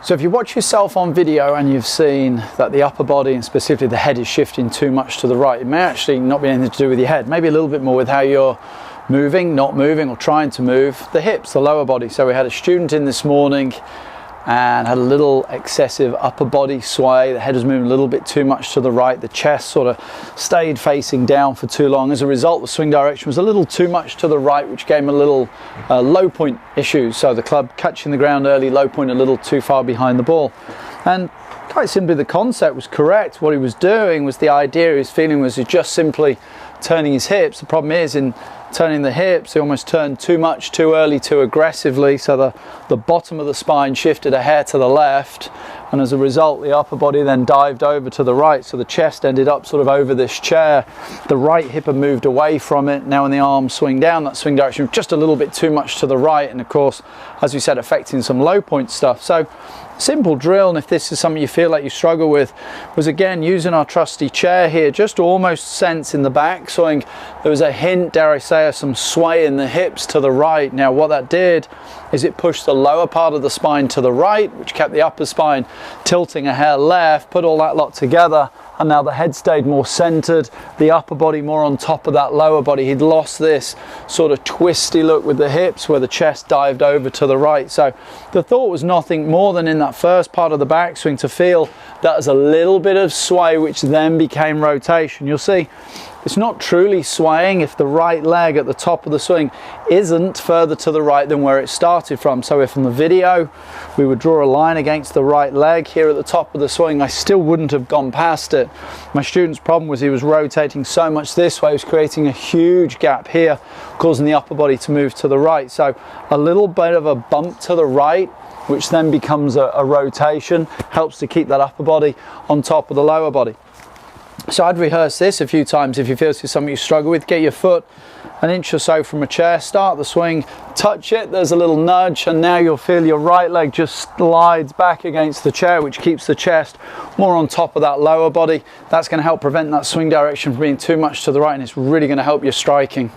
So if you watch yourself on video and you've seen that the upper body and specifically the head is shifting too much to the right, it may actually not be anything to do with your head, maybe a little bit more with how you're moving, not moving, or trying to move the hips, the lower body. So we had a student in this morning and had a little excessive upper body sway. The head was moving a little bit too much to the right. The chest sort of stayed facing down for too long. As a result, the swing direction was a little too much to the right, which gave him a little low point issues. So the club catching the ground early, low point a little too far behind the ball. And quite simply, the concept was correct. What he was doing was, the idea he was feeling was just simply turning his hips. The problem is, in turning the hips, he almost turned too much, too early, too aggressively, so the bottom of the spine shifted a hair to the left, and as a result the upper body then dived over to the right, so the chest ended up sort of over this chair. The right hip had moved away from it. Now when the arms swing down, that swing direction was just a little bit too much to the right, and of course, as we said, affecting some low point stuff. So simple drill, and if this is something you feel like you struggle with, was again using our trusty chair here, just to almost sense in the backswing there was a hint, dare I say, of some sway in the hips to the right. Now what that did is it pushed the lower part of the spine to the right, which kept the upper spine tilting a hair left, put all that lot together, and now the head stayed more centered, the upper body more on top of that lower body. He'd lost this sort of twisty look with the hips where the chest dived over to the right. So the thought was nothing more than in that first part of the backswing to feel that as a little bit of sway, which then became rotation. You'll see it's not truly swaying if the right leg at the top of the swing isn't further to the right than where it started from. So if in the video we would draw a line against the right leg here at the top of the swing, I still wouldn't have gone past it. My student's problem was he was rotating so much this way, he was creating a huge gap here, causing the upper body to move to the right. So a little bit of a bump to the right, which then becomes a rotation, helps to keep that upper body on top of the lower body. So I'd rehearse this a few times. If you feel this is something you struggle with, get your foot an inch or so from a chair, start the swing, touch it, there's a little nudge, and now you'll feel your right leg just slides back against the chair, which keeps the chest more on top of that lower body. That's going to help prevent that swing direction from being too much to the right, and it's really going to help your striking.